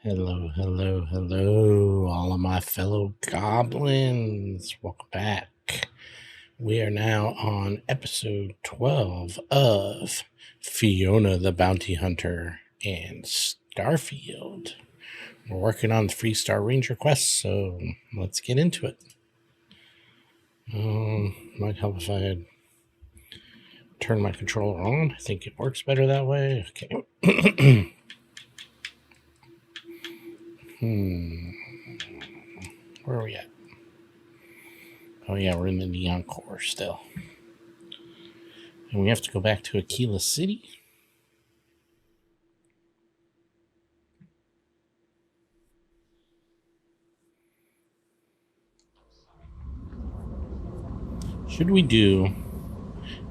Hello, hello, hello, all of my fellow goblins. Welcome back. We are now on episode 12 of Fiona the Bounty Hunter and Starfield. We're working on the Freestar Ranger quest, so let's get into it. Might help if I had turned my controller on. I think it works better that way. Okay. Where are we at? Oh yeah, we're in the Neon Core still. And we have to go back to Aquila City. Should we do...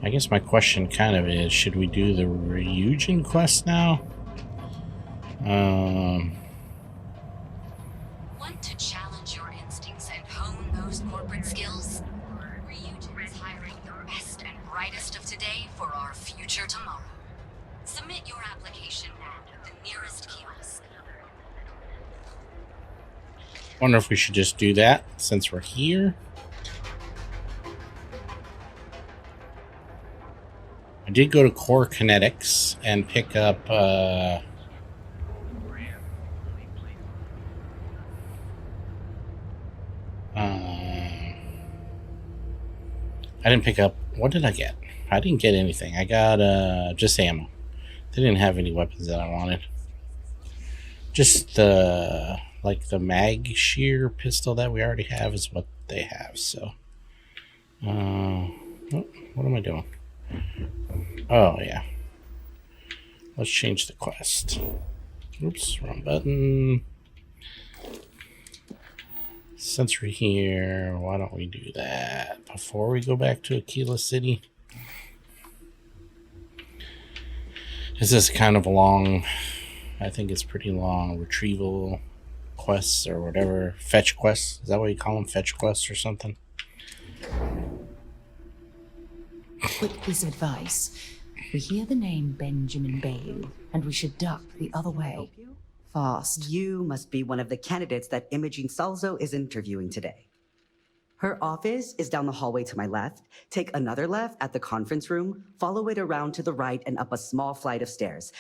I guess my question kind of is, should we do the Ryujin quest now? Want to challenge your instincts and hone those corporate skills? Ryujin is hiring the best and brightest of today for our future tomorrow. Submit your application now at the nearest kiosk. Wonder if we should just do that since we're here. I did go to Core Kinetics and pick up I didn't pick up... What did I get? I didn't get anything. I got just ammo. They didn't have any weapons that I wanted. Just the mag shear pistol that we already have is what they have. So, what am I doing? Oh yeah. Let's change the quest. Oops, wrong button. Since we're here, why don't we do that before we go back to Aquila City? This is kind of a long, I think it's pretty long, retrieval quests or whatever. Fetch quests. Is that what you call them? Fetch quests or something? Quick piece of advice. We hear the name Benjamin Bale, and we should duck the other way. Fast. You must be one of the candidates that Imogen Salzo is interviewing today. Her office is down the hallway to my left. Take another left at the conference room, follow it around to the right and up a small flight of stairs.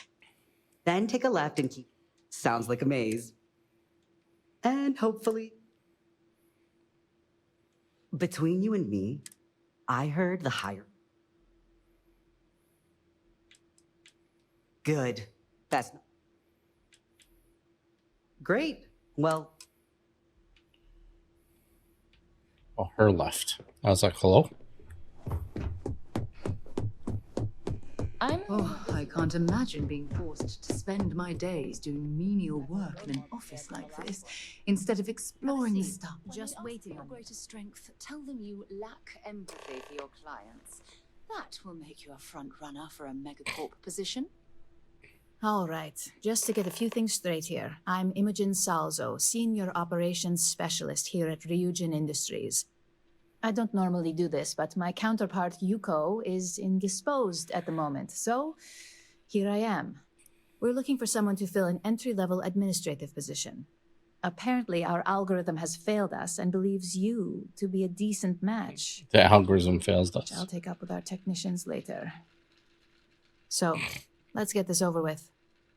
Then take a left and keep... Sounds like a maze. And hopefully... Between you and me, I heard the higher... Good. That's... Great. Well... Oh, her left. I was like, hello? I can't imagine being forced to spend my days doing menial work in an office like this, instead of exploring the stuff. Just waiting on greater strength. Tell them you lack empathy for your clients. That will make you a front runner for a megacorp position. All right, just to get a few things straight here. I'm Imogen Salzo, Senior Operations Specialist here at Ryujin Industries. I don't normally do this, but my counterpart, Yuko, is indisposed at the moment, so here I am. We're looking for someone to fill an entry-level administrative position. Apparently, our algorithm has failed us and believes you to be a decent match. The algorithm fails us. Which I'll take up with our technicians later. So, let's get this over with.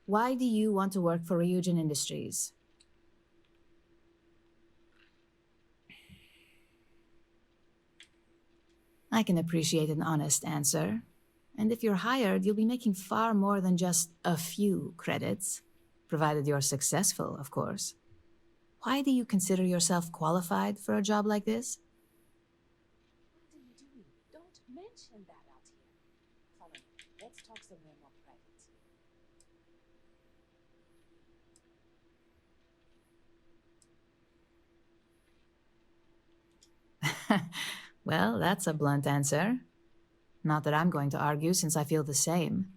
Why do you want to work for Ryujin Industries? I can appreciate an honest answer. And if you're hired, you'll be making far more than just a few credits. Provided you're successful, of course. Why do you consider yourself qualified for a job like this? What are you doing? Don't mention that out here. Follow me. Let's talk somewhere more private. Well, that's a blunt answer. Not that I'm going to argue, since I feel the same.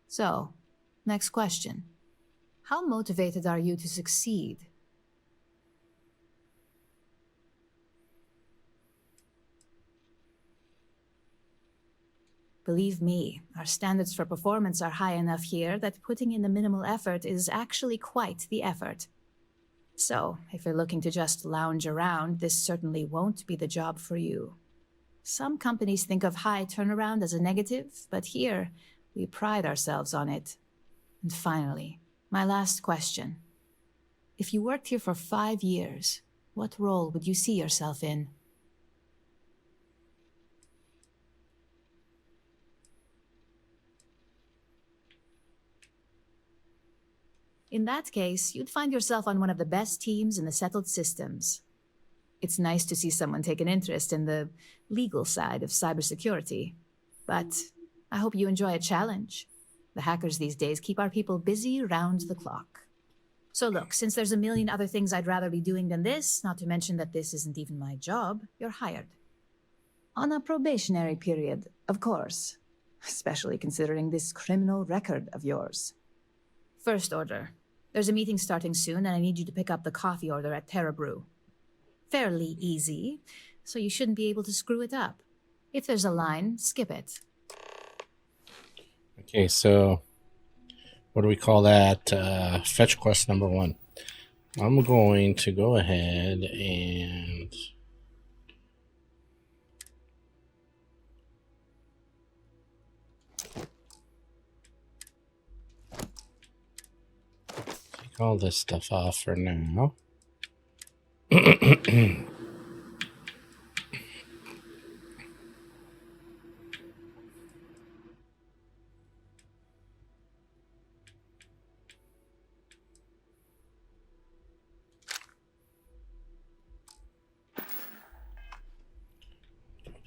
So, next question. How motivated are you to succeed? Believe me, our standards for performance are high enough here that putting in the minimal effort is actually quite the effort. So, if you're looking to just lounge around, this certainly won't be the job for you. Some companies think of high turnaround as a negative, but here, we pride ourselves on it. And finally, my last question. If you worked here for 5 years, what role would you see yourself in? In that case, you'd find yourself on one of the best teams in the settled systems. It's nice to see someone take an interest in the legal side of cybersecurity. But I hope you enjoy a challenge. The hackers these days keep our people busy round the clock. So look, since there's a million other things I'd rather be doing than this, not to mention that this isn't even my job, you're hired. On a probationary period, of course. Especially considering this criminal record of yours. First order. There's a meeting starting soon, and I need you to pick up the coffee order at Terra Brew. Fairly easy, so you shouldn't be able to screw it up. If there's a line, skip it. Okay, so what do we call that? Fetch quest number 1. I'm going to go ahead and take all this stuff off for now.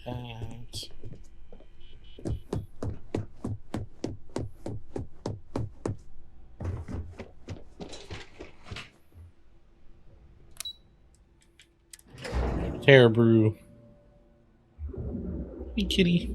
That. Terra Brew. Hey, kitty.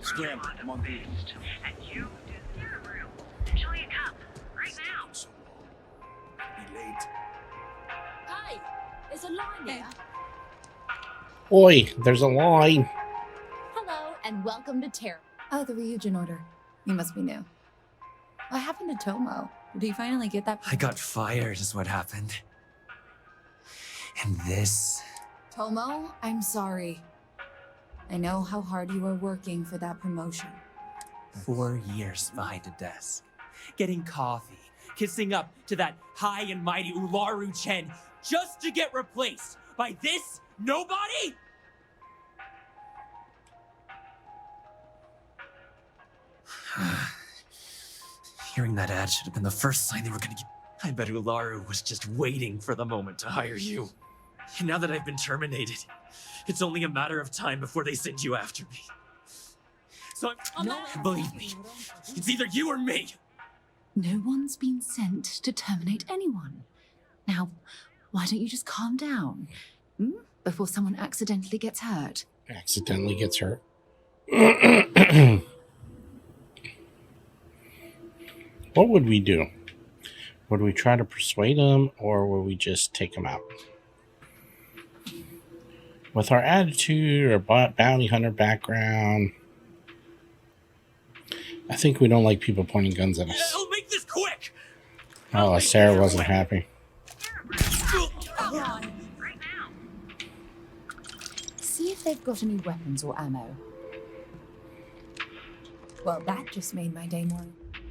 Scram, I'm on beat. And you do Terra Brew. Enjoy a cup right now. Be late. Hey, there's a line there. Oi, there's a line. Hello, and welcome to Terra. Oh, the Ryujin order. You must be new. What happened to Tomo? Did he finally get that? I got fired is what happened. And this... Tomo, I'm sorry. I know how hard you were working for that promotion. 4 years behind a desk. Getting coffee. Kissing up to that high and mighty Ryujin just to get replaced by this nobody? Hearing that ad should have been the first sign they were gonna get. I bet Ularu was just waiting for the moment to hire you. And now that I've been terminated, it's only a matter of time before they send you after me. So believe me, it's either you or me. No one's been sent to terminate anyone. Now, why don't you just calm down? Before someone accidentally gets hurt. Accidentally gets hurt. What would we do? Would we try to persuade him, or would we just take him out? With our attitude or bounty hunter background, I think we don't like people pointing guns at us. I'll make this quick. Oh, Sarah wasn't happy. Right now. See if they've got any weapons or ammo. Well, that just made my day more.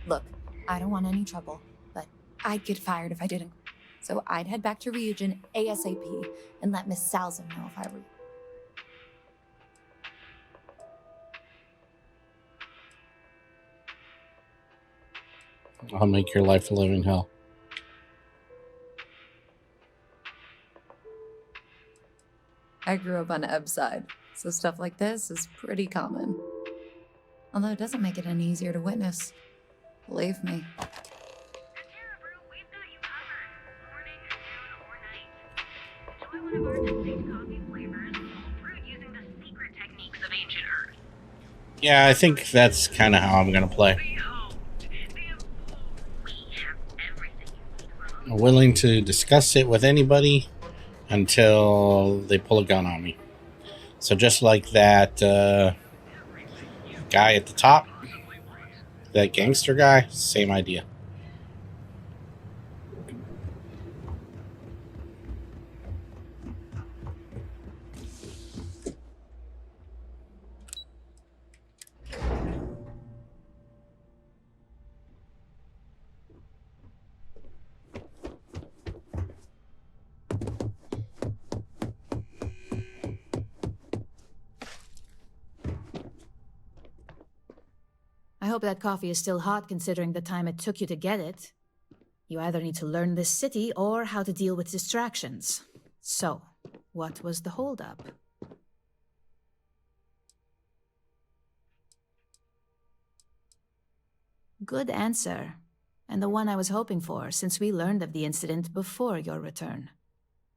Look, I don't want any trouble, but I'd get fired if I didn't. So I'd head back to Ryujin ASAP and let Miss Salzo know if I were. I'll make your life a living hell. I grew up on Eb's side, so stuff like this is pretty common. Although it doesn't make it any easier to witness. Believe me. At Terra Brew, we've got you covered. Morning, noon, or night. Enjoy one of our distinct coffee flavors, brewed using the secret techniques of ancient Earth. Yeah, I think that's kind of how I'm going to play. We hoped the willing to discuss it with anybody until they pull a gun on me. So just like that guy at the top, that gangster guy, same idea. I hope that coffee is still hot considering the time it took you to get it. You either need to learn this city or how to deal with distractions. So, what was the holdup? Good answer. And the one I was hoping for, since we learned of the incident before your return.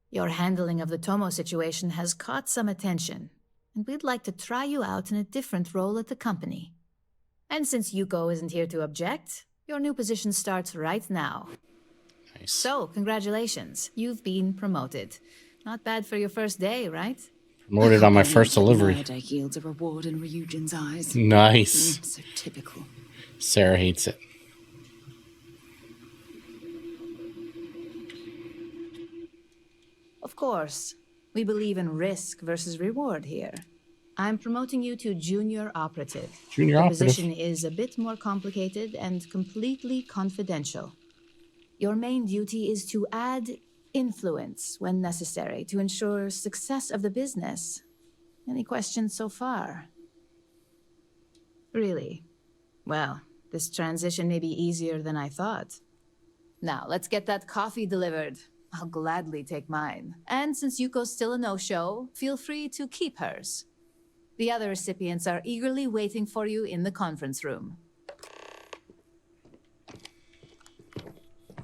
Your handling of the Tomo situation has caught some attention, and we'd like to try you out in a different role at the company. And since Yuko isn't here to object, your new position starts right now. Nice. So, congratulations. You've been promoted. Not bad for your first day, right? Promoted on my first delivery. Murder yields a reward in Ryujin's eyes. Nice. So typical. Sarah hates it. Of course. We believe in risk versus reward here. I'm promoting you to junior operative. Junior the operative. position is a bit more complicated and completely confidential. Your main duty is to add influence when necessary to ensure success of the business. Any questions so far? Really? Well, this transition may be easier than I thought. Now, let's get that coffee delivered. I'll gladly take mine. And since Yuko's still a no-show, feel free to keep hers. The other recipients are eagerly waiting for you in the conference room.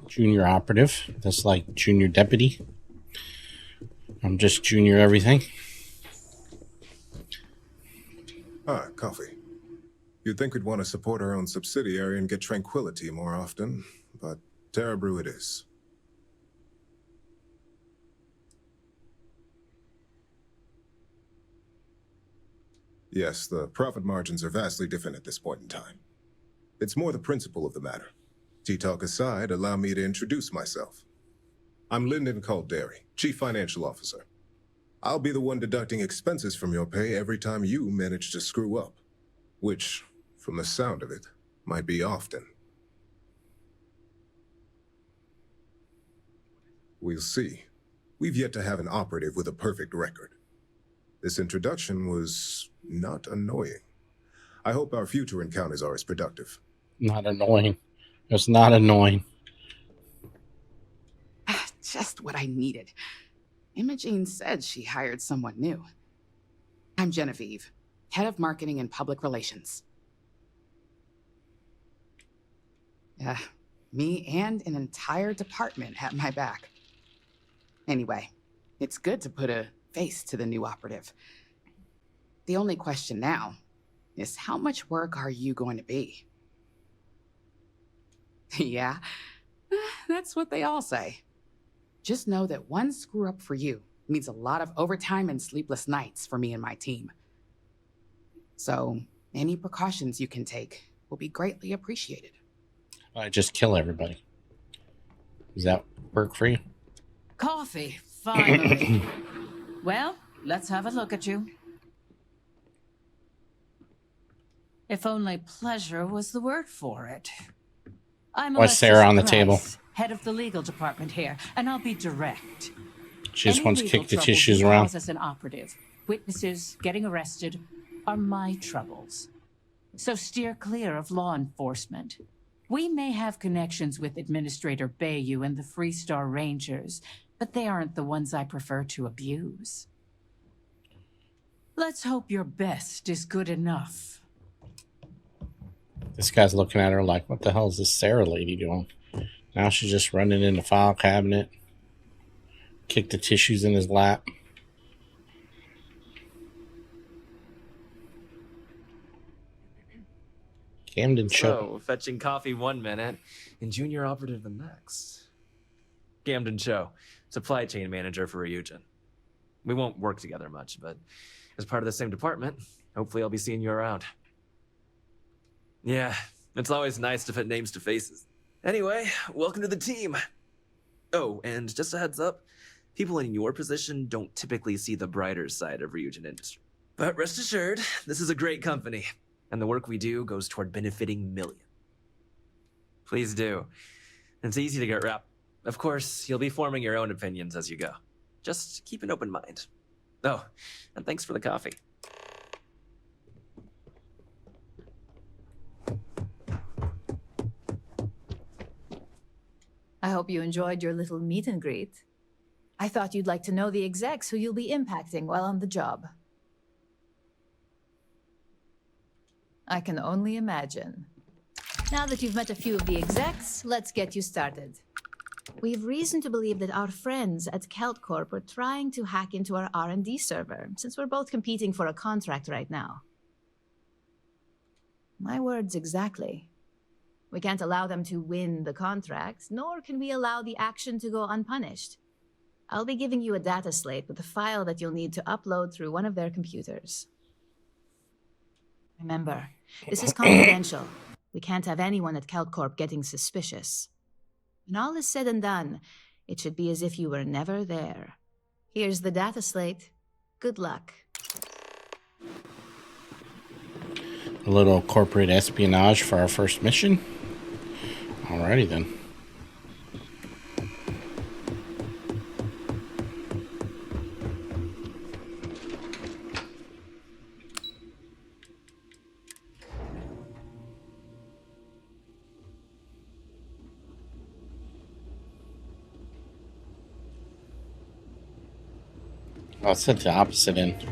Junior operative. That's like junior deputy. I'm just junior everything. Ah, coffee. You'd think we'd want to support our own subsidiary and get tranquility more often, but Terra Brew it is. Yes, the profit margins are vastly different at this point in time. It's more the principle of the matter. Tea talk aside, allow me to introduce myself. I'm Lyndon Calderi, Chief Financial Officer. I'll be the one deducting expenses from your pay every time you manage to screw up, which, from the sound of it, might be often. We'll see. We've yet to have an operative with a perfect record. This introduction was not annoying. I hope our future encounters are as productive. Not annoying. It's not annoying. Just what I needed. Imogene said she hired someone new. I'm Genevieve, Head of Marketing and Public Relations. Me and an entire department at my back. Anyway, it's good to put a face to the new operative. The only question now is how much work are you going to be? Yeah, that's what they all say. Just know that one screw up for you means a lot of overtime and sleepless nights for me and my team. So, any precautions you can take will be greatly appreciated. I just kill everybody. Does that work for you? Coffee, finally. Well, let's have a look at you. If only pleasure was the word for it. I'm What's Sarah on the table? Head of the legal department here, and I'll be direct. She just wants to kick the trouble tissues around. befalls us an operative, witnesses getting arrested, are my troubles. So steer clear of law enforcement. We may have connections with Administrator Bayou and the Freestar Rangers, but they aren't the ones I prefer to abuse. Let's hope your best is good enough. This guy's looking at her like, what the hell is this Sarah lady doing? Now she's just running in the file cabinet. Kick the tissues in his lap. Camden Show. So, fetching coffee 1 minute and junior operative the next. Camden Cho, supply chain manager for Ryujin. We won't work together much, but as part of the same department, hopefully I'll be seeing you around. Yeah, it's always nice to put names to faces. Anyway, welcome to the team. Oh, and just a heads up, people in your position don't typically see the brighter side of Ryujin industry. But rest assured, this is a great company, and the work we do goes toward benefiting millions. Please do. It's easy to get wrapped. Of course, you'll be forming your own opinions as you go. Just keep an open mind. Oh, and thanks for the coffee. I hope you enjoyed your little meet and greet. I thought you'd like to know the execs who you'll be impacting while on the job. I can only imagine. Now that you've met a few of the execs, let's get you started. We have reason to believe that our friends at KeltCorp are trying to hack into our R&D server, since we're both competing for a contract right now. My words exactly. We can't allow them to win the contract, nor can we allow the action to go unpunished. I'll be giving you a data slate with a file that you'll need to upload through one of their computers. Remember, this is confidential. We can't have anyone at KeltCorp getting suspicious. When all is said and done, it should be as if you were never there. Here's the data slate. Good luck. A little corporate espionage for our first mission. Alrighty then. I'll set the opposite end.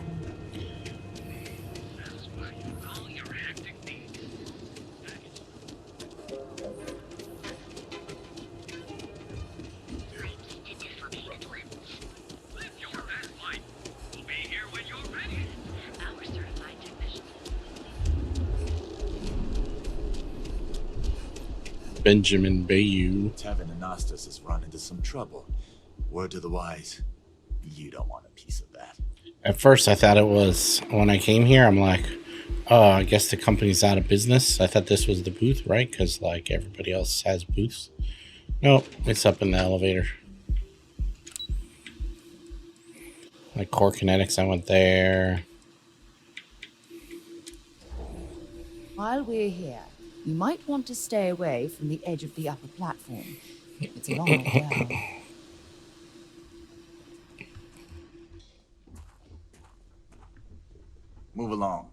Benjamin Bayou. Tevin Anastas has run into some trouble. Word to the wise, you don't want a piece of that. At first, I thought it was, when I came here, I'm like, oh, I guess the company's out of business. I thought this was the booth, right? Because, like, everybody else has booths. Nope, it's up in the elevator. Like, Core Kinetics, I went there. While we're here, you might want to stay away from the edge of the upper platform. It's a long way down. Move along.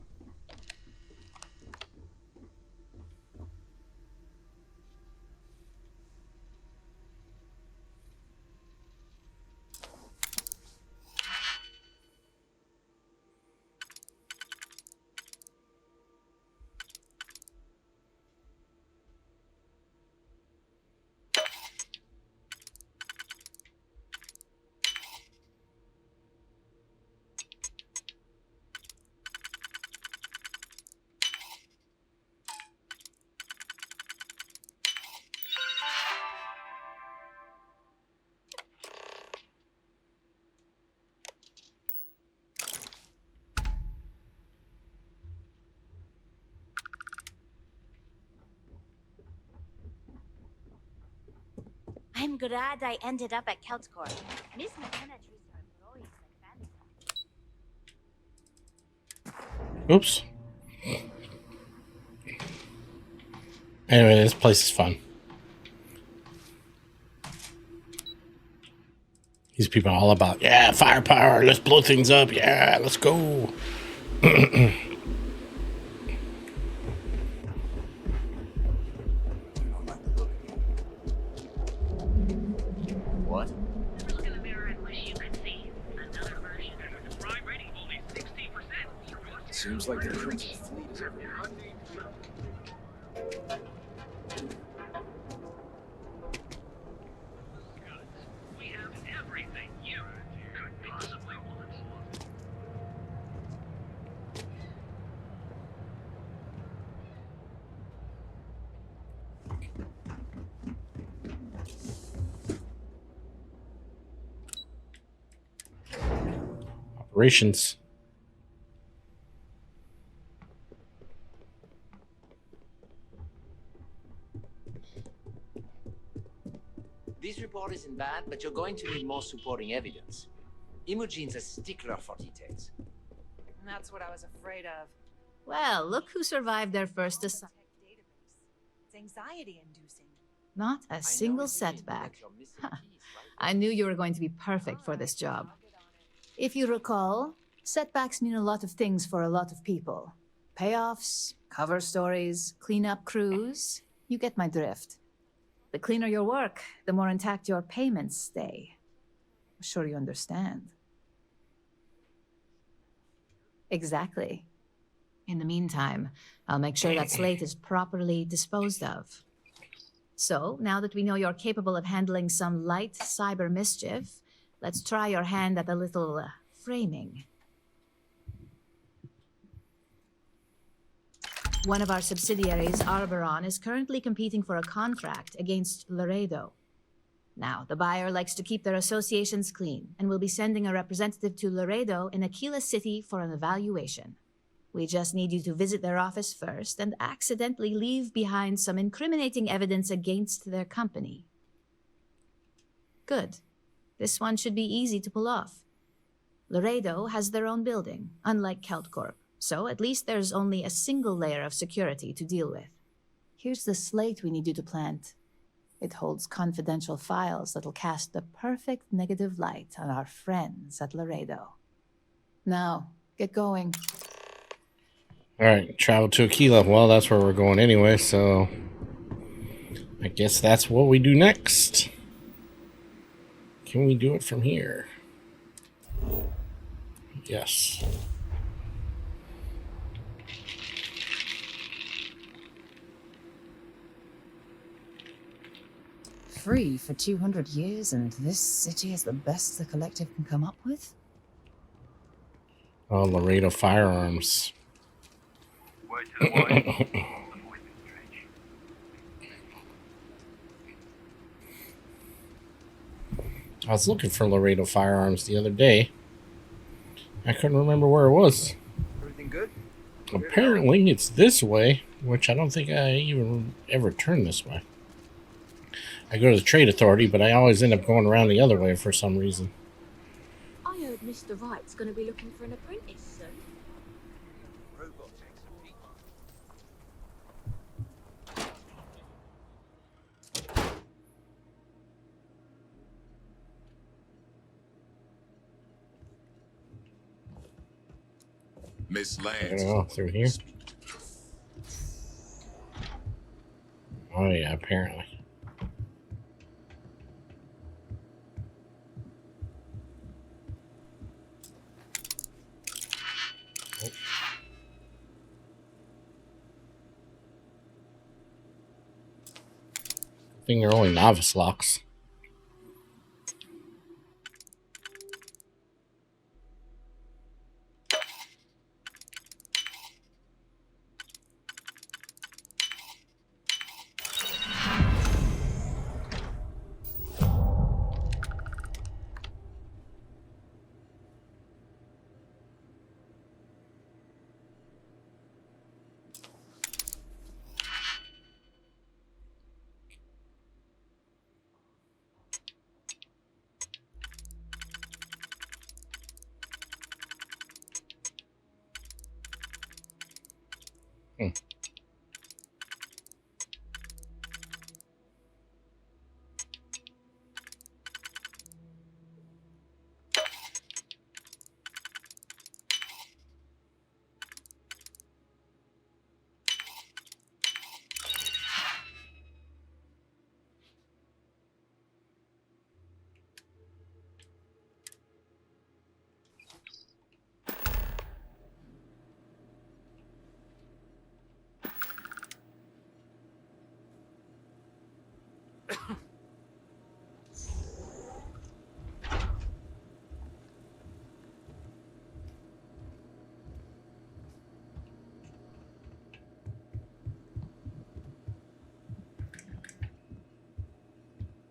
I'm glad I ended up at KeltCorp. Miss McKenna treats her employees like family. Oops. Anyway, this place is fun. These people are all about, yeah, firepower, let's blow things up, yeah, let's go. What? Look in the mirror and wish you could see. Another version. The prime rating only 60%. Seems like the Prince's fleet is everywhere. We have everything you could possibly want. Operations. This report isn't bad, but you're going to need more supporting evidence. Imogene's a stickler for details. That's what I was afraid of. Well, look who survived their first assignment. It's anxiety-inducing. Not a single setback. I knew you were going to be perfect for this job. If you recall, setbacks mean a lot of things for a lot of people. Payoffs, cover stories, cleanup crews. You get my drift. The cleaner your work, the more intact your payments stay. I'm sure you understand. Exactly. In the meantime, I'll make sure that slate is properly disposed of. So, now that we know you're capable of handling some light cyber mischief, let's try your hand at a little framing. One of our subsidiaries, Arboron, is currently competing for a contract against Laredo. Now, the buyer likes to keep their associations clean, and will be sending a representative to Laredo in Aquila City for an evaluation. We just need you to visit their office first and accidentally leave behind some incriminating evidence against their company. Good. This one should be easy to pull off. Laredo has their own building, unlike KeltCorp, so at least there's only a single layer of security to deal with. Here's the slate we need you to plant. It holds confidential files that'll cast the perfect negative light on our friends at Laredo. Now, get going. Alright, travel to Aquila. Well, that's where we're going anyway, so I guess that's what we do next. Can we do it from here? Yes. Free for 200 years, and this city is the best the collective can come up with? Oh, Laredo Firearms. I was looking for Laredo Firearms the other day. I couldn't remember where it was. Everything good? Apparently it's this way, which I don't think I even ever turn this way. I go to the Trade Authority, but I always end up going around the other way for some reason. I heard Mr. Wright's going to be looking for an apprentice soon. Miss I Lance. don't know, through here? Oh yeah, apparently. Oh. I think they're only novice locks.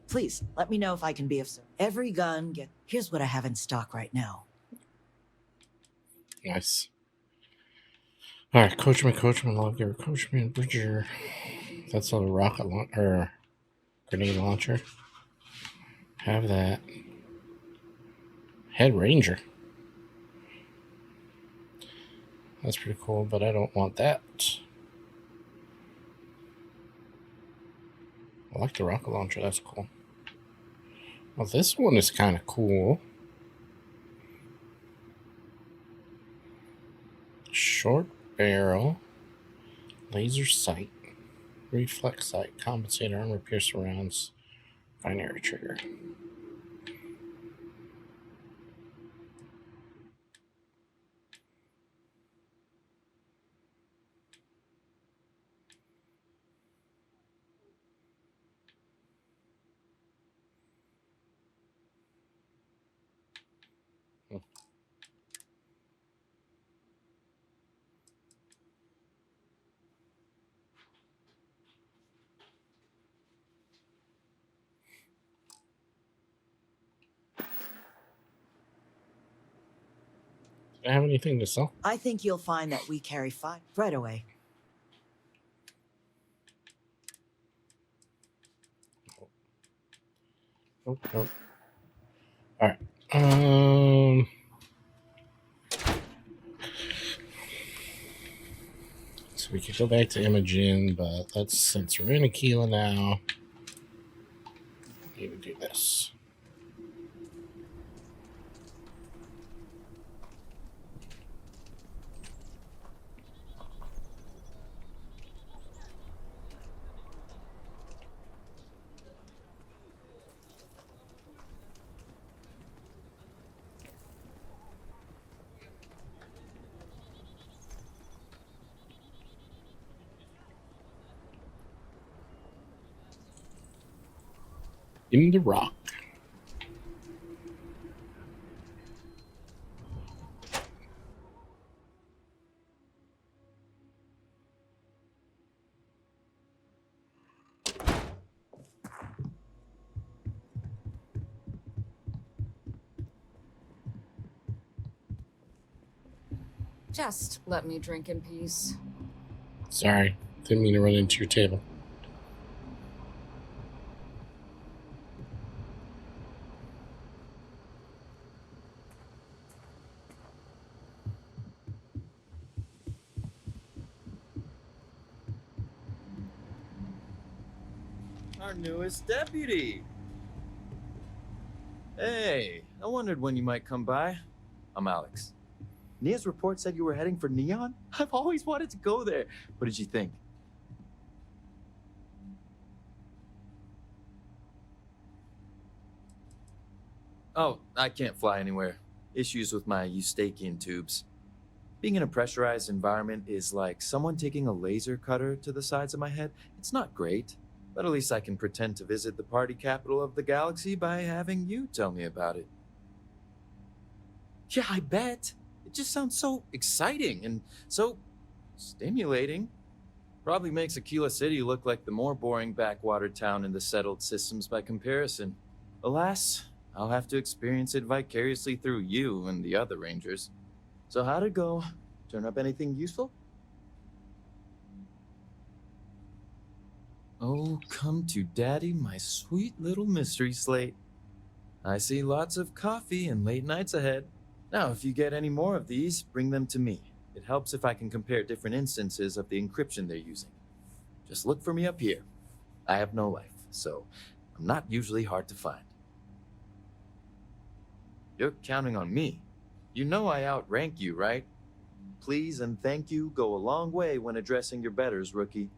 Please, let me know if I can be of service. Every gun get... Here's what I have in stock right now. Nice. Alright, coachman, lawgiver, coachman, bridger. That's a rocket or grenade launcher. Have that. Head ranger. That's pretty cool, but I don't want that. I like the rocket launcher, that's cool. Well, this one is kind of cool. Short barrel, laser sight, reflex sight, compensator, armor pierce rounds, binary trigger. Do I have anything to sell? I think you'll find that we carry fire right away. Nope. Alright. So we could go back to Imogen, but since we're in Aquila now, we need to do this. In the rock. Just let me drink in peace. Sorry, didn't mean to run into your table. Our newest deputy. Hey, I wondered when you might come by. I'm Alex. Nia's report said you were heading for Neon? I've always wanted to go there. What did you think? Oh, I can't fly anywhere. Issues with my Eustachian tubes. Being in a pressurized environment is like someone taking a laser cutter to the sides of my head. It's not great, but at least I can pretend to visit the party capital of the galaxy by having you tell me about it. Yeah, I bet. It just sounds so exciting and so stimulating. Probably makes Aquila City look like the more boring backwater town in the settled systems by comparison. Alas, I'll have to experience it vicariously through you and the other rangers. So how'd it go? Turn up anything useful? Oh, come to daddy, my sweet little mystery slate. I see lots of coffee and late nights ahead. Now, if you get any more of these, bring them to me. It helps if I can compare different instances of the encryption they're using. Just look for me up here. I have no life, so I'm not usually hard to find. You're counting on me. You know I outrank you, right? Please and thank you go a long way when addressing your betters, rookie.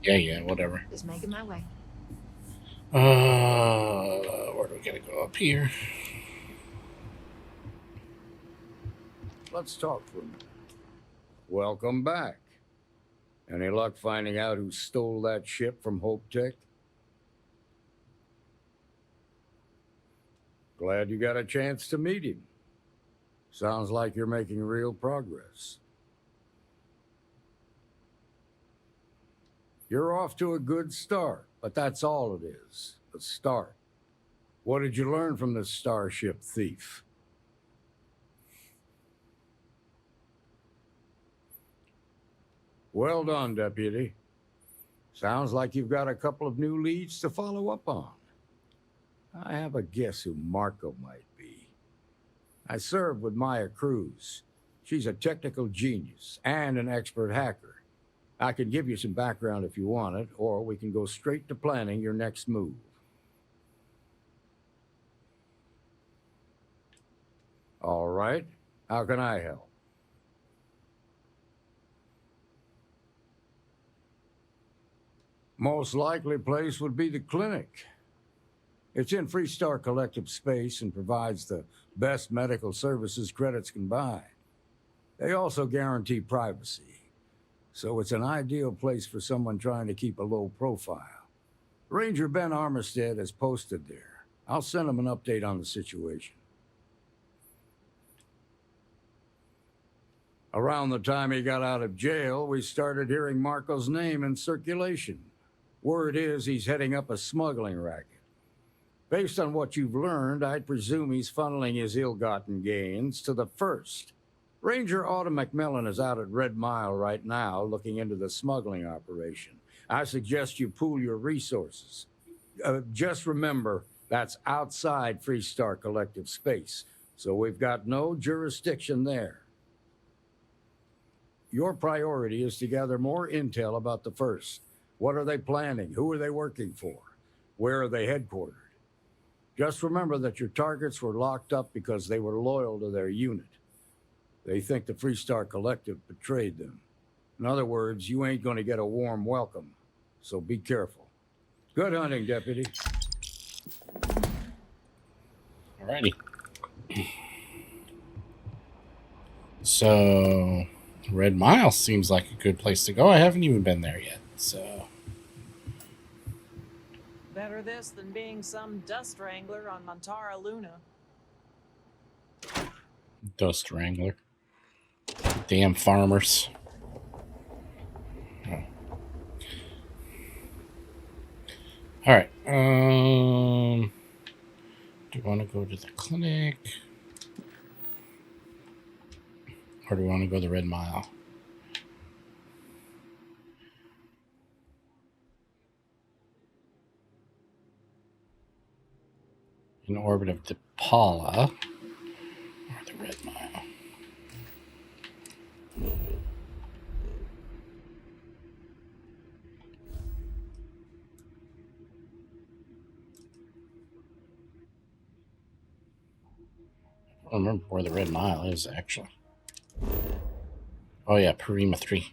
Yeah, whatever. Just making my way. Where do we gotta go? Up here. Let's talk for a minute. Welcome back. Any luck finding out who stole that ship from Hope Tech? Glad you got a chance to meet him. Sounds like you're making real progress. You're off to a good start, but that's all it is, a start. What did you learn from this starship thief? Well done, Deputy. Sounds like you've got a couple of new leads to follow up on. I have a guess who Marco might be. I served with Maya Cruz. She's a technical genius and an expert hacker. I can give you some background if you want it, or we can go straight to planning your next move. All right. How can I help? Most likely place would be the clinic. It's in Freestar collective space and provides the best medical services credits can buy. They also guarantee privacy, so it's an ideal place for someone trying to keep a low profile. Ranger Ben Armistead is posted there. I'll send him an update on the situation. Around the time he got out of jail, we started hearing Marco's name in circulation. Word is he's heading up a smuggling racket. Based on what you've learned, I'd presume he's funneling his ill-gotten gains to the First. Ranger Autumn McMillan is out at Red Mile right now looking into the smuggling operation. I suggest you pool your resources. Just remember, that's outside Freestar collective space, so we've got no jurisdiction there. Your priority is to gather more intel about the First. What are they planning? Who are they working for? Where are they headquartered? Just remember that your targets were locked up because they were loyal to their unit. They think the Freestar Collective betrayed them. In other words, you ain't going to get a warm welcome, so be careful. Good hunting, Deputy. Alrighty. So, Red Mile seems like a good place to go. I haven't even been there yet, so... Better this than being some dust wrangler on Montara Luna. Dust Wrangler. Damn farmers. Oh. Alright. Do you want to go to the clinic? Or do we want to go to the Red Mile? In orbit of DePaula. Or the Red Mile. I don't remember where the Red Mile is, actually. Oh, yeah, Parima 3.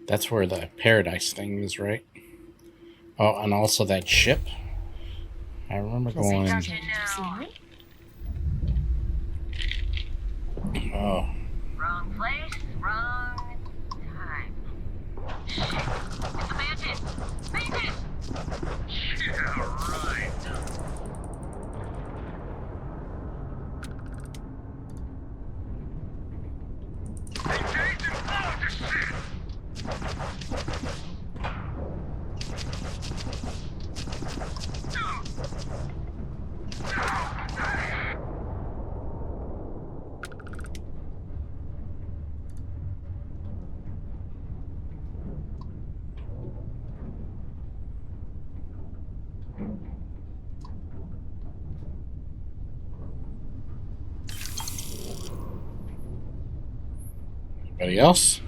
That's where the Paradise thing is, right? Oh, and also that ship. I remember going... Oh. Wrong place, wrong time. It's a mantis! Mantis! Yeah, right. Engaging power descent! Anybody else?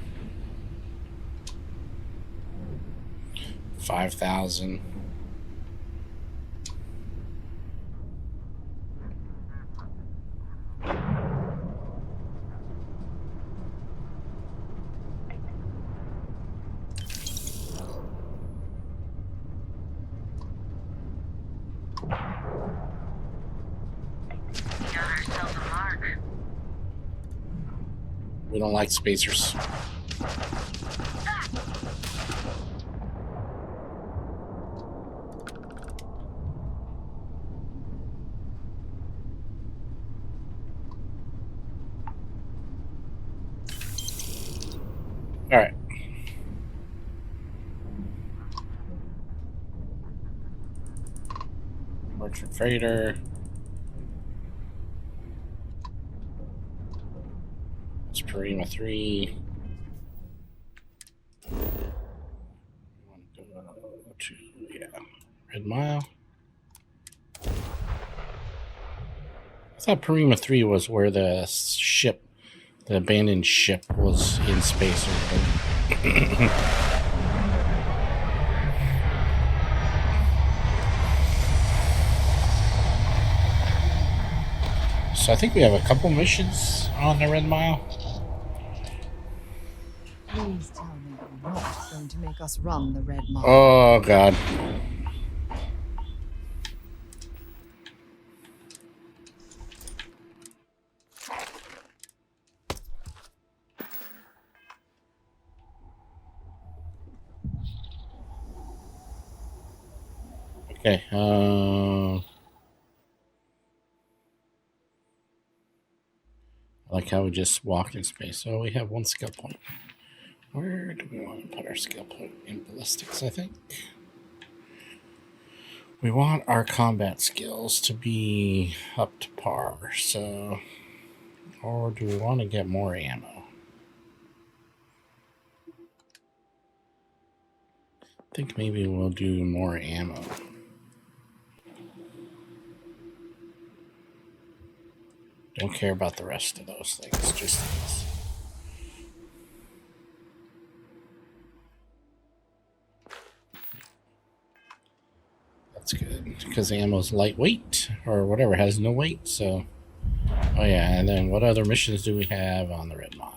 5,000. We don't like spacers. All right. freighter. It's Prima 3. Go to, Red Mile. I thought Prima 3 was where the ship, the abandoned ship, was in space or something. So I think we have a couple missions on the Red Mile. Please tell me you're not going to make us run the Red Mile. Oh, God. Okay, I like how we just walked in space. So we have one skill point. Where do we want to put our skill point? In ballistics, I think. We want our combat skills to be up to par, so... Or do we want to get more ammo? I think maybe we'll do more ammo. Don't care about the rest of those things, just these. That's good, because ammo's lightweight, or whatever, has no weight, so... Oh yeah, and then what other missions do we have on the Red Mile?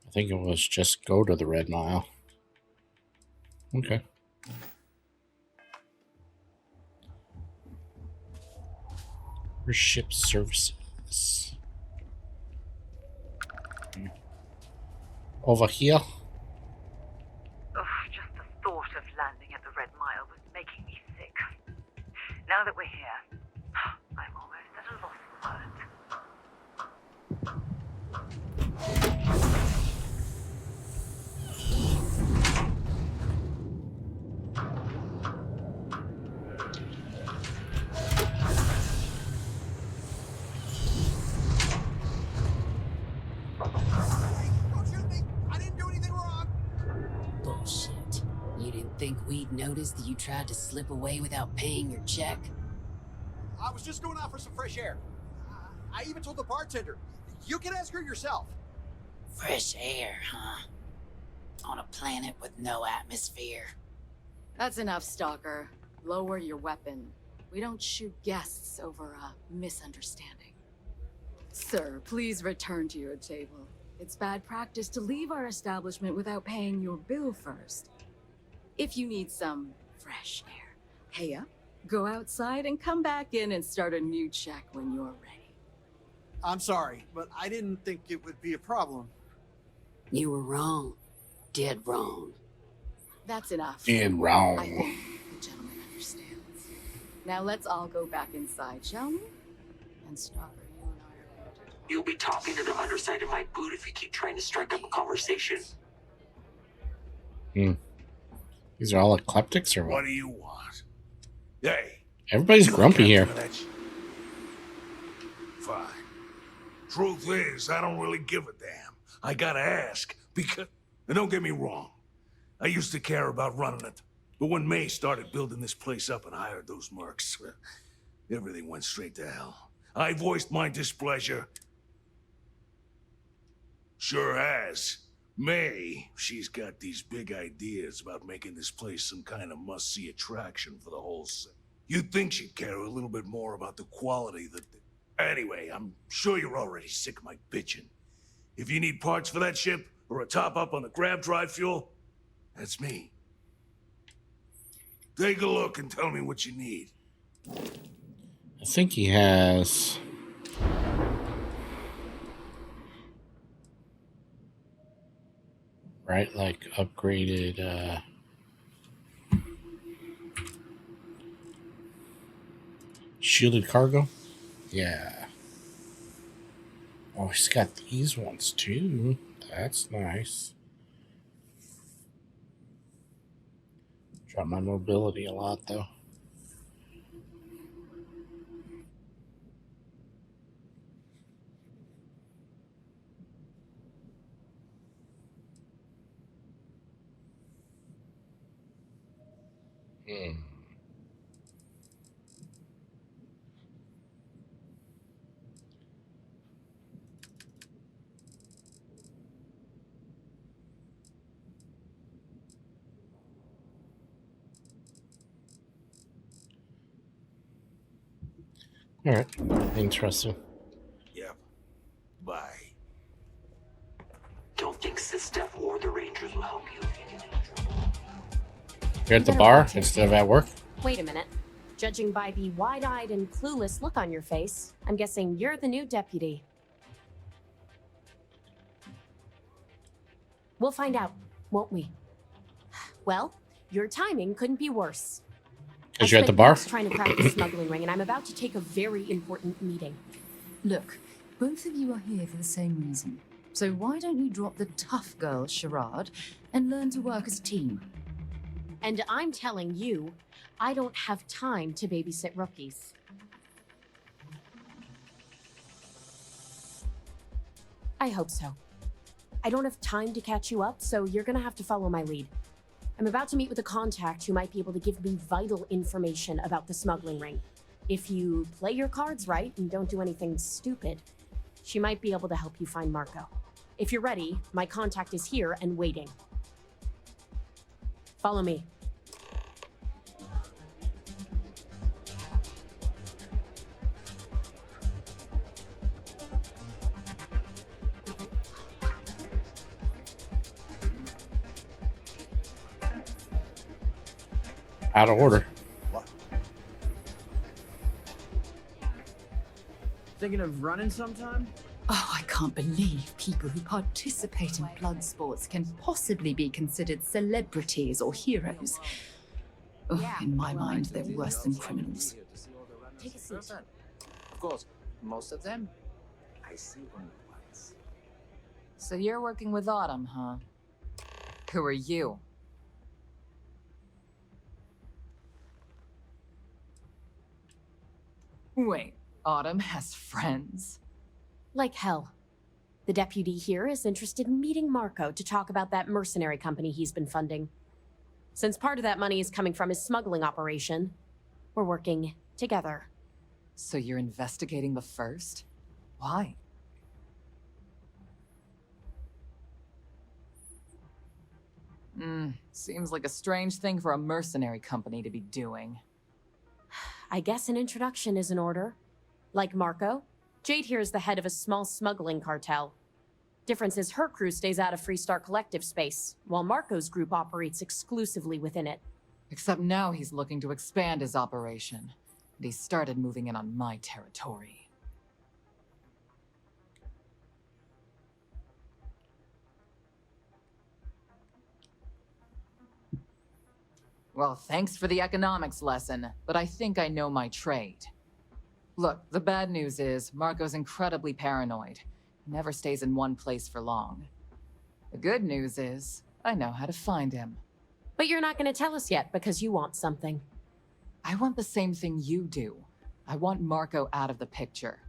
I think it was just go to the Red Mile. Okay. For ship services. Over here. Oh, just the thought of landing at the Red Mile was making me sick. Now that we're here, I'm almost at a loss for words. Bullshit. You didn't think we'd notice that you tried to slip away without paying your check? I was just going out for some fresh air. I even told the bartender. You can ask her yourself. Fresh air, huh? On a planet with no atmosphere. That's enough, Stalker. Lower your weapon. We don't shoot guests over a misunderstanding. Sir, please return to your table. It's bad practice to leave our establishment without paying your bill first. If you need some fresh air, pay up, go outside, and come back in and start a new check when you're ready. I'm sorry, but I didn't think it would be a problem. You were wrong. Dead wrong. That's enough. Dead wrong. I think the gentleman understands. Now let's all go back inside, shall we? And Stalker, you and I are going to... You'll be talking to the underside of my boot if you keep trying to strike up a conversation. These are all eclectics or what? What do you want? Hey. Everybody's grumpy here. Fine. Truth is, I don't really give a damn. I gotta ask, because... And don't get me wrong. I used to care about running it. But when May started building this place up and hired those mercs, everything went straight to hell. I voiced my displeasure. Sure has. May, she's got these big ideas about making this place some kind of must-see attraction for the whole city. You'd think she'd care a little bit more about the quality that... Anyway, I'm sure you're already sick of my bitching. If you need parts for that ship, or a top-up on the grab drive fuel, that's me. Take a look and tell me what you need. I think he has right? Like upgraded shielded cargo. Yeah. Oh, he's got these ones too. That's nice. Drop my mobility a lot though. All right. Interesting. Yep. Bye. Don't think Sistef or the Rangers will help you. You're at the bar instead of at work? Wait a minute. Judging by the wide-eyed and clueless look on your face, I'm guessing you're the new deputy. We'll find out, won't we? Well, your timing couldn't be worse. Because you're at the bar? Trying to crack the smuggling ring, and I'm about to take a very important meeting. Look, both of you are here for the same reason. So why don't you drop the tough girl charade and learn to work as a team? And I'm telling you, I don't have time to babysit rookies. I hope so. I don't have time to catch you up, so you're gonna have to follow my lead. I'm about to meet with a contact who might be able to give me vital information about the smuggling ring. If you play your cards right and don't do anything stupid, she might be able to help you find Marco. If you're ready, my contact is here and waiting. Follow me. Out of order. Thinking of running sometime? Oh, I can't believe people who participate in blood sports can possibly be considered celebrities or heroes. Oh, in my mind, they're worse than criminals. Take a seat. Of course, most of them, I see only once. So you're working with Autumn, huh? Who are you? Wait, Autumn has friends? Like hell. The deputy here is interested in meeting Marco to talk about that mercenary company he's been funding. Since part of that money is coming from his smuggling operation, we're working together. So you're investigating the first? Why? Seems like a strange thing for a mercenary company to be doing. I guess an introduction is in order. Like Marco, Jade here is the head of a small smuggling cartel. Difference is her crew stays out of Freestar collective space, while Marco's group operates exclusively within it. Except now he's looking to expand his operation, and he started moving in on my territory. Well, thanks for the economics lesson, but I think I know my trade. Look, the bad news is Marco's incredibly paranoid. He never stays in one place for long. The good news is I know how to find him. But you're not going to tell us yet because you want something. I want the same thing you do. I want Marco out of the picture.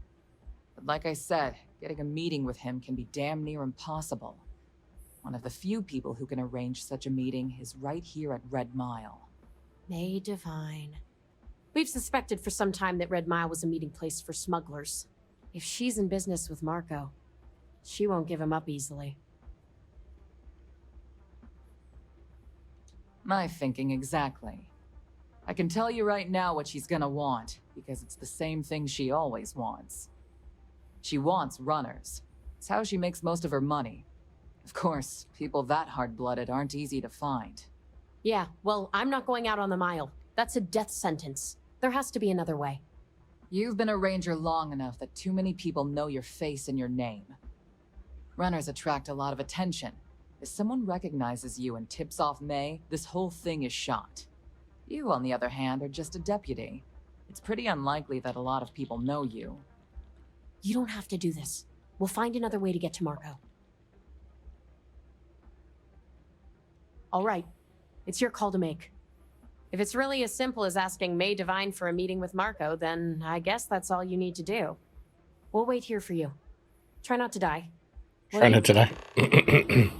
But like I said, getting a meeting with him can be damn near impossible. One of the few people who can arrange such a meeting is right here at Red Mile. May divine. We've suspected for some time that Red Mile was a meeting place for smugglers. If she's in business with Marco, she won't give him up easily. My thinking exactly. I can tell you right now what she's gonna want, because it's the same thing she always wants. She wants runners. It's how she makes most of her money. Of course, people that hard-blooded aren't easy to find. Yeah, well, I'm not going out on the mile. That's a death sentence. There has to be another way. You've been a ranger long enough that too many people know your face and your name. Runners attract a lot of attention. If someone recognizes you and tips off May, this whole thing is shot. You, on the other hand, are just a deputy. It's pretty unlikely that a lot of people know you. You don't have to do this. We'll find another way to get to Marco. All right. It's your call to make. If it's really as simple as asking May Divine for a meeting with Marco, then I guess that's all you need to do. We'll wait here for you. Try not to die. Try not to die. You're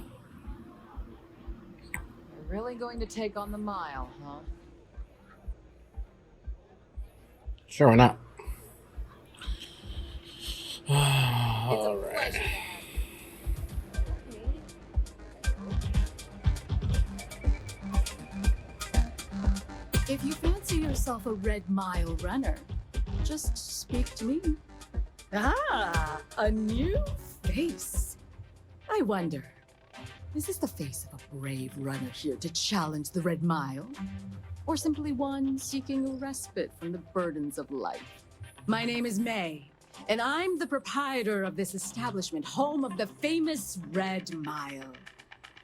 really going to take on the mile, huh? Sure, why not? All right. If you fancy yourself a Red Mile runner, just speak to me. Ah, a new face. I wonder, is this the face of a brave runner here to challenge the Red Mile? Or simply one seeking a respite from the burdens of life? My name is May, and I'm the proprietor of this establishment, home of the famous Red Mile.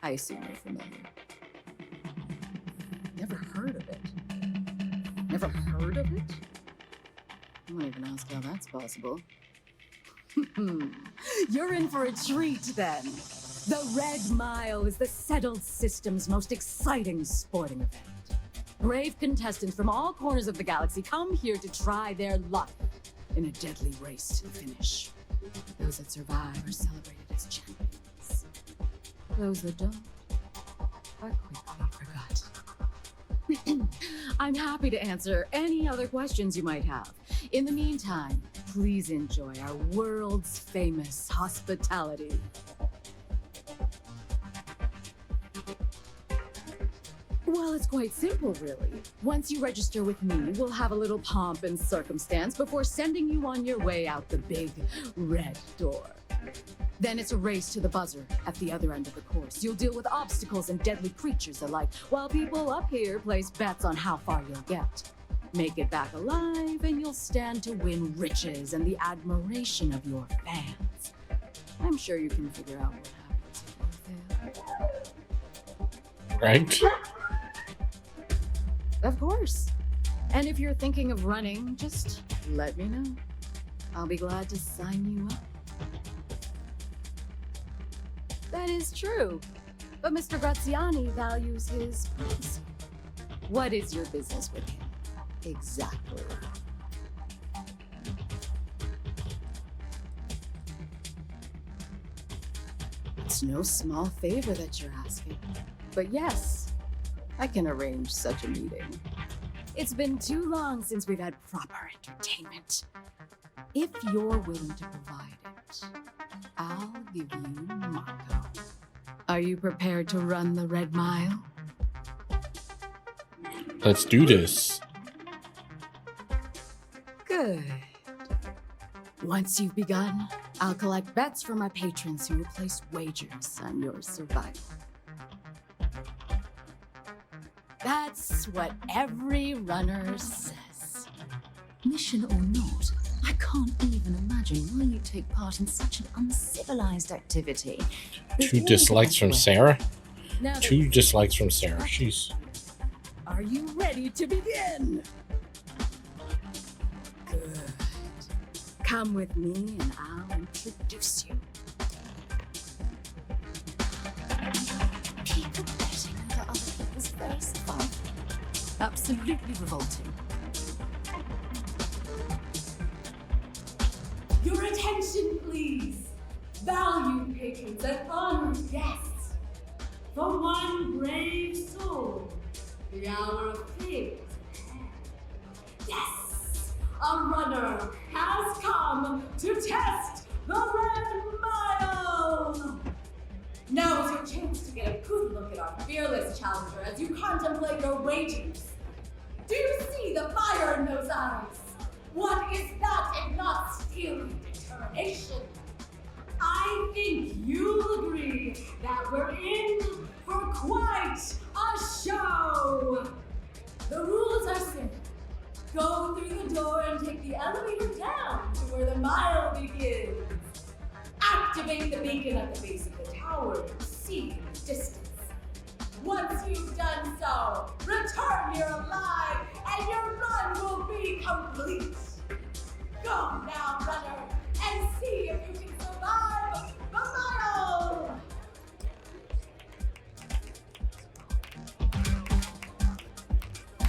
I assume you're familiar. Never heard of it. Never heard of it? I won't even ask how that's possible. You're in for a treat, then. The Red Mile is the settled system's most exciting sporting event. Brave contestants from all corners of the galaxy come here to try their luck in a deadly race to the finish. Those that survive are celebrated as champions. Those that don't are quickly forgot. I'm happy to answer any other questions you might have. In the meantime, please enjoy our world's famous hospitality. Well, it's quite simple, really. Once you register with me, we'll have a little pomp and circumstance before sending you on your way out the big red door. Then it's a race to the buzzer at the other end of the course. You'll deal with obstacles and deadly creatures alike, while people up here place bets on how far you'll get. Make it back alive, and you'll stand to win riches and the admiration of your fans. I'm sure you can figure out what happens if you fail. Right? Of course. And if you're thinking of running, just let me know. I'll be glad to sign you up. That is true. But Mr. Graziani values his privacy. What is your business with him? Exactly. It's no small favor that you're asking. But yes, I can arrange such a meeting. It's been too long since we've had proper entertainment. If you're willing to provide it, I'll give you Marco. Are you prepared to run the Red Mile? Let's do this. Good. Once you've begun, I'll collect bets from my patrons who will place wagers on your survival. That's what every runner says. Mission or not, I can't even imagine why you take part in such an uncivilized activity. 2 dislikes from Sarah? Now 2 dislikes from Sarah. Jeez. Are you ready to begin? Good. Come with me and I'll introduce you. People betting over other people's face fun. Absolutely revolting. Your attention, please. Valued patrons and honored guests. For one brave soul, the hour of fate is at hand. Yes! A runner has come to test the Red Mile! Now is your chance to get a good look at our fearless challenger as you contemplate your wagers. Do you see the fire in those eyes? What is that if not steely determination? I think you'll agree that we're in for quite a show. The rules are simple. Go through the door and take the elevator down to where the mile begins. Activate the beacon at the base of the tower to see distance. Once you've done so, return here alive, and your run will be complete. Go now, runner, and see if you can survive the mile!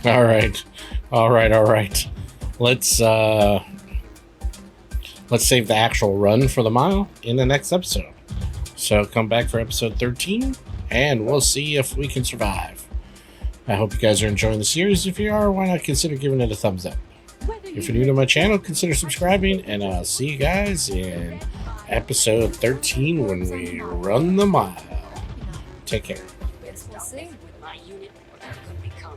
All right. Let's save the actual run for the mile in the next episode. So come back for episode 13, and we'll see if we can survive. I hope you guys are enjoying the series. If you are, why not consider giving it a thumbs up? If you're new to my channel, consider subscribing, and I'll see you guys in episode 13 when we run the mile. Take care. My unit could become